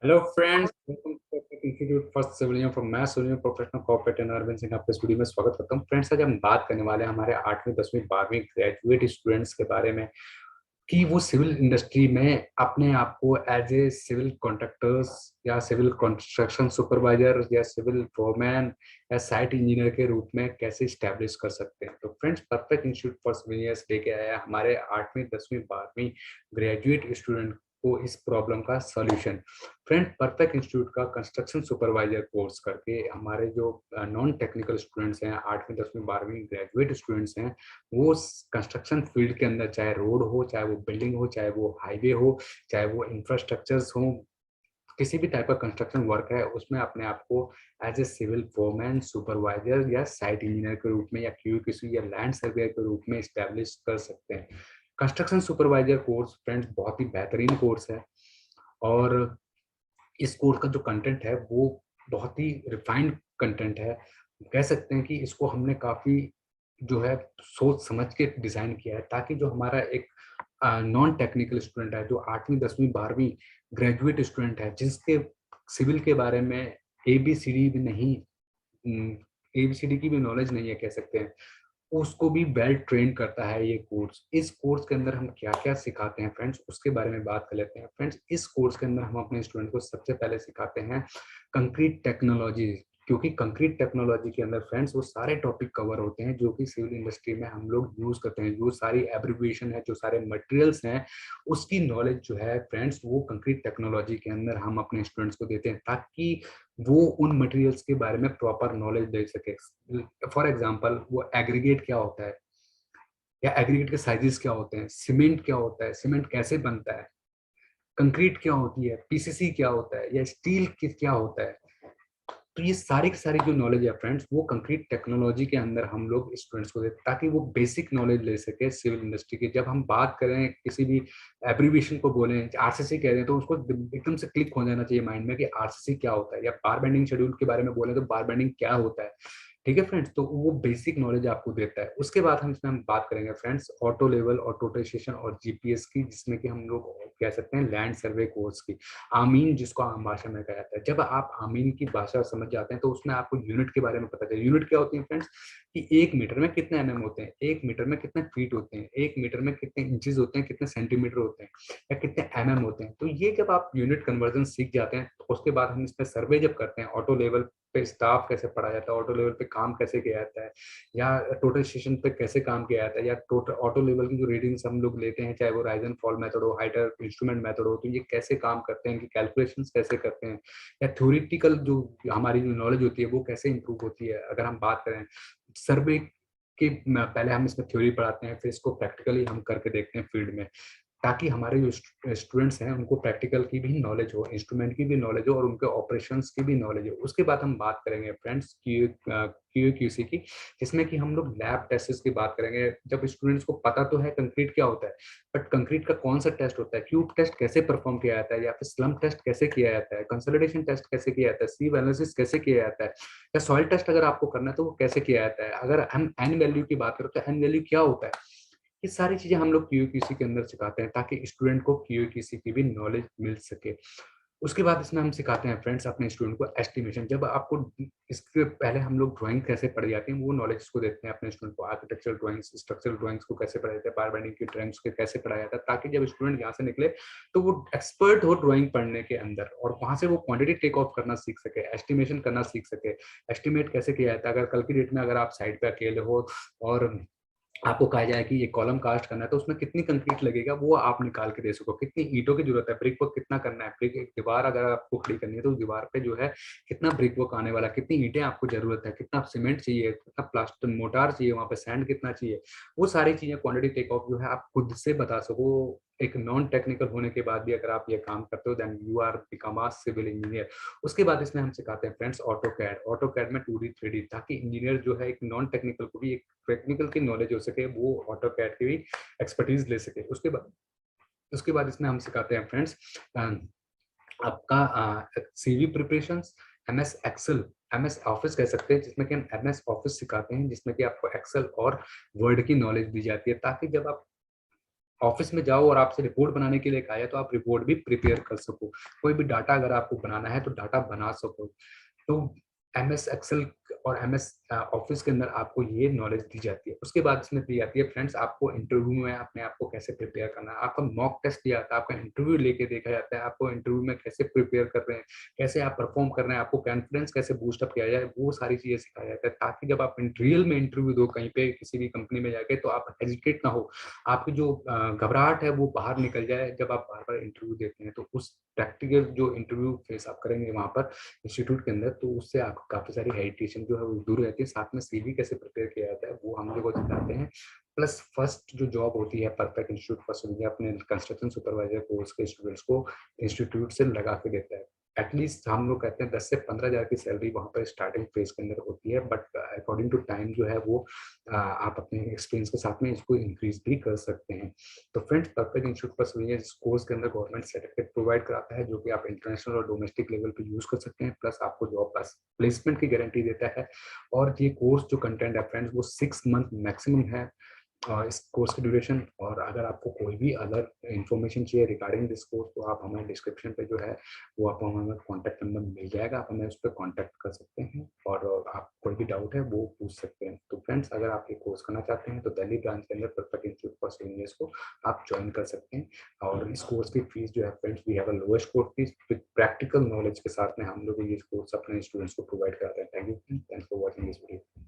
Hello friends, welcome to institute for civil engineer from मैं civil engineer professional corporate and urban Singh आपके studio में स्वागत करता हूं। फ्रेंड्स, आज हम बात करने वाले हैं हमारे 8वीं 10वीं 12वीं ग्रेजुएट स्टूडेंट्स के बारे में कि वो सिविल इंडस्ट्री में अपने आप को एज ए सिविल कॉन्ट्रैक्टर्स या सिविल कंस्ट्रक्शन सुपरवाइजर या सिविल फोरमैन या साइट इंजीनियर के रूप में कैसे स्टैब्लिश कर सकते हैं। तो friends, perfect institute for civil engineers लेके आया हमारे 8वीं 10वीं 12वीं ग्रेजुएट स्टूडेंट को इस प्रॉब्लम का सॉल्यूशन। फ्रेंड, परफेक्ट इंस्टीट्यूट का कंस्ट्रक्शन सुपरवाइजर कोर्स करके हमारे जो नॉन टेक्निकल स्टूडेंट्स हैं, 8वीं 10वीं 12वीं ग्रेजुएट स्टूडेंट्स हैं, वो कंस्ट्रक्शन फील्ड के अंदर चाहे रोड हो, चाहे वो बिल्डिंग हो, चाहे वो हाईवे हो, चाहे वो इंफ्रास्ट्रक्चर्स हो, किसी भी टाइप का कंस्ट्रक्शन वर्क है उसमें अपने आप को as a civil foreman, supervisor या साइट इंजीनियर के रूप में या क्यूक्यूसी या लैंड सर्वेयर के रूप में स्टैब्लिश कर सकते हैं। कंस्ट्रक्शन सुपरवाइजर कोर्स फ्रेंड्स बहुत ही बेहतरीन कोर्स है और इस कोर्स का जो कंटेंट है वो बहुत ही रिफाइंड कंटेंट है। कह सकते हैं कि इसको हमने काफ़ी जो है सोच समझ के डिज़ाइन किया है ताकि जो हमारा एक नॉन टेक्निकल स्टूडेंट है, जो 8वीं 10वीं 12वीं ग्रेजुएट स्टूडेंट है, जिसके सिविल के बारे में एबीसीडी भी नहीं, एबीसीडी की भी नॉलेज नहीं है कह सकते हैं, उसको भी वेल ट्रेन करता है ये कोर्स। इस कोर्स के अंदर हम क्या-क्या सिखाते हैं फ्रेंड्स, उसके बारे में बात कर लेते हैं। फ्रेंड्स, इस कोर्स के अंदर हम अपने स्टूडेंट को सबसे पहले सिखाते हैं कंक्रीट टेक्नोलॉजी, क्योंकि कंक्रीट टेक्नोलॉजी के अंदर फ्रेंड्स वो सारे टॉपिक कवर होते हैं जो कि सिविल इंडस्ट्री में हम लोग यूज करते हैं। जो सारी एब्रिविएशन है, जो सारे मटेरियल्स हैं, उसकी नॉलेज जो है फ्रेंड्स वो कंक्रीट टेक्नोलॉजी के अंदर हम अपने स्टूडेंट्स को देते हैं ताकि वो उन मटेरियल्स के बारे में प्रॉपर नॉलेज दे सके। फॉर एग्जांपल, वो एग्रीगेट क्या होता है या एग्रीगेट के साइजेस क्या होते हैं, सीमेंट क्या होता है, सीमेंट कैसे बनता है, कंक्रीट क्या होती है, पीसीसी क्या होता है या स्टील क्या होता है। तो ये सारी की सारी जो नॉलेज है फ्रेंड्स वो कंक्रीट टेक्नोलॉजी के अंदर हम लोग स्टूडेंट्स को देते हैं ताकि वो बेसिक नॉलेज ले सके सिविल इंडस्ट्री की। जब हम बात करें किसी भी एब्रीविएशन को बोलें, आरसीसी कह रहे हैं, तो उसको एकदम से क्लिक हो जाना चाहिए माइंड में कि आरसीसी क्या होता है, या बार बेंडिंग शेड्यूल के बारे में बोले तो बार बेंडिंग क्या होता है। ठीक है फ्रेंड्स, तो वो बेसिक नॉलेज आपको देता है। उसके बाद हम बात करेंगे फ्रेंड्स ऑटो लेवल, ऑटोटेशन और जीपीएस की, जिसमें कि हम लोग कह सकते हैं लैंड सर्वे कोर्स की, आमीन जिसको आम भाषा में कहा जाता है। जब आप आमीन की भाषा समझ जाते हैं तो उसमें आपको यूनिट के बारे में पता चले। यूनिट क्या होती है फ्रेंड्स, कि 1 मीटर में कितने एमएम होते हैं, 1 मीटर में कितने फीट होते हैं, 1 मीटर में कितने इंचेस होते हैं, कितने सेंटीमीटर होते हैं या कितने एमएम होते हैं। तो ये जब आप यूनिट कन्वर्जन सीख जाते हैं तो उसके बाद हम इसमें सर्वे जब करते हैं, ऑटो लेवल पे स्टाफ कैसे पढ़ा जाता है, ऑटो लेवल पे काम कैसे किया जाता है, या टोटल स्टेशन पे कैसे काम किया जाता है, या टोटल ऑटो लेवल की जो रीडिंग्स हम लोग लेते हैं, चाहे वो राइज एंड फॉल मेथड हो, हाइटर इंस्ट्रूमेंट मेथड हो, तो ये कैसे काम करते हैं, इनकी कैलकुलेशंस कैसे करते हैं, या थ्योरेटिकल जो हमारी जो नॉलेज होती है वो कैसे इंप्रूव होती है। अगर हम बात करें सर्वे के, पहले हम इसमें थ्योरी पढ़ाते हैं, फिर इसको प्रैक्टिकली हम करके देखते हैं फील्ड में, ताकि हमारे जो स्टूडेंट्स हैं उनको प्रैक्टिकल की भी नॉलेज हो, इंस्ट्रूमेंट की भी नॉलेज हो और उनके ऑपरेशंस की भी नॉलेज हो। उसके बाद हम बात करेंगे फ्रेंड्स क्यूसी की, जिसमें कि हम लोग लैब टेस्ट की बात करेंगे। जब स्टूडेंट्स को पता तो है कंक्रीट क्या होता है, बट कंक्रीट का कौन सा टेस्ट होता है, क्यूब टेस्ट कैसे परफॉर्म किया जाता है, या फिर स्लम टेस्ट कैसे किया जाता है, कंसोलिडेशन टेस्ट कैसे किया जाता है, सी एनालिसिस कैसे किया जाता है, या सॉइल टेस्ट अगर आपको करना है तो वो कैसे किया जाता है। अगर हम एन वैल्यू की बात करें तो एन वैल्यू क्या होता है, ये सारी चीजें हम लोग क्यूक्यूसी के अंदर सिखाते हैं ताकि स्टूडेंट को क्यूक्यूसी की भी नॉलेज मिल सके। उसके बाद इसमें हम सिखाते हैं फ्रेंड्स अपने स्टूडेंट को एस्टिमेशन। जब आपको इसके पहले हम लोग ड्राइंग कैसे पढ़ी जाती है वो नॉलेज इसको देते हैं अपने स्टूडेंट को। आर्किटेक्चरल ड्राइंग्स, स्ट्रक्चरल ड्राइंग्स को कैसे पढ़ाया जाता है, बार बेंडिंग की ड्राइंग्स को कैसे पढ़ाया जाता है, ताकि जब स्टूडेंट यहाँ से निकले तो वो एक्सपर्ट हो ड्राइंग पढ़ने के अंदर और वहां से वो क्वांटिटी टेक ऑफ करना सीख सके, एस्टिमेशन करना सीख सके। एस्टिमेट कैसे किया जाता है, अगर कल की डेट में अगर आप साइड पे अकेले हो और आपको कहा जाए कि ये कॉलम कास्ट करना है तो उसमें कितनी कंक्रीट लगेगा वो आप निकाल के दे सको, कितनी ईंटों की जरूरत है, ब्रिक वर्क कितना करना है, ब्रिक एक दीवार अगर आपको खड़ी करनी है तो उस दीवार पे जो है कितना ब्रिक वर्क आने वाला, कितनी ईंटें आपको जरूरत है, कितना सीमेंट चाहिए, कितना प्लास्टर मोटार चाहिए, वहां पे सैंड कितना चाहिए, वो सारी चीजें क्वांटिटी टेक ऑफ जो है आप खुद से बता सको। एक नॉन टेक्निकल होने के बाद भी अगर आप ये काम करते हो then you are become a civil engineer. उसके बाद इसमें हम सिखाते हैं friends AutoCAD, AutoCAD में 2D 3D, ताकि इंजीनियर जो है एक नॉन टेक्निकल को भी एक टेक्निकल की नॉलेज हो सके, वो ऑटो कैड की भी एक्सपर्टीज ले सके। उसके बाद इसमें हम सिखाते हैं फ्रेंड्स आपका CV preparation, MS Excel, MS Office कह सकते हैं, जिसमें कि हम एमएस ऑफिस सिखाते हैं, जिसमें कि आपको एक्सेल और वर्ड की नॉलेज दी जाती है ताकि जब आप ऑफिस में जाओ और आपसे रिपोर्ट बनाने के लिए कहा है तो आप रिपोर्ट भी प्रिपेयर कर सको, कोई भी डाटा अगर आपको बनाना है तो डाटा बना सको। तो एमएस एक्सेल और एमएस ऑफिस के अंदर आपको ये नॉलेज दी जाती है। उसके बाद इसमें दी जाती है फ्रेंड्स आपको इंटरव्यू में अपने आप को कैसे प्रिपेयर करना है। आपका मॉक टेस्ट दिया जाता है, आपका इंटरव्यू लेके देखा जाता है, आपको इंटरव्यू में कैसे प्रिपेयर कर रहे हैं, कैसे आप परफॉर्म कर रहे हैं, आपको कॉन्फिडेंस कैसे बूस्ट अप किया जाए, वो सारी चीजें सिखाया जाता है, ताकि जब आप रियल में इंटरव्यू दो कहीं पे किसी भी कंपनी में जाके तो आप हेजिटेट ना हो, आपकी जो घबराहट है वो बाहर निकल जाए जब आप बार बार इंटरव्यू देते हैं। तो उस प्रैक्टिकल जो इंटरव्यू फेस आप करेंगे वहां पर इंस्टीट्यूट के अंदर, तो उससे आपको काफ़ी सारी हेजिटेशन जो है वो दूर रहती है। साथ में सीवी कैसे प्रिपेयर किया जाता है वो हम लोग को सिखाते हैं। प्लस फर्स्ट जो जॉब होती है परफेक्ट इंस्टीट्यूट फर्स्ट इंडिया अपने कंस्ट्रक्शन सुपरवाइजर कोर्स के स्टूडेंट्स को इंस्टीट्यूट से लगा के देता है। एटलीस्ट हम लोग कहते हैं 10 से 15,000 की सैलरी वहाँ पर स्टार्टिंग फेज के अंदर होती है, बट अकॉर्डिंग टू टाइम जो है वो आप अपने एक्सपीरियंस के साथ में इसको इंक्रीज भी कर सकते हैं। तो friends perfect institute for civil इस कोर्स के अंदर गवर्नमेंट सर्टिफिकेट प्रोवाइड कराता है जो कि आप इंटरनेशनल और डोमेस्टिक लेवल पे यूज कर सकते हैं, प्लस आपको जॉब प्लेसमेंट की गारंटी देता है। और ये कोर्स जो कंटेंट है फ्रेंड्स वो 6 मंथ मैक्सिमम है इस कोर्स की ड्यूरेशन। और अगर आपको कोई भी अदर इन्फॉर्मेशन चाहिए रिगार्डिंग दिस कोर्स तो आप हमें डिस्क्रिप्शन पे जो है वो आपको हमें कॉन्टैक्ट नंबर मिल जाएगा, आप हमें उस पर कॉन्टैक्ट कर सकते हैं और आप कोई भी डाउट है वो पूछ सकते हैं। तो फ्रेंड्स अगर आप ये कोर्स करना चाहते हैं तो दिल्ली ब्रांच के अंदर परफेक्ट इंस्टीट्यूट फॉर सीनियर्स को आप ज्वाइन कर सकते हैं। और इस कोर्स की फीस जो है friends we have a lowest course fees with practical knowledge के साथ में हम लोग ये कोर्स अपने स्टूडेंट्स को प्रोवाइड कराते हैं। Thank you, thanks for watching this video.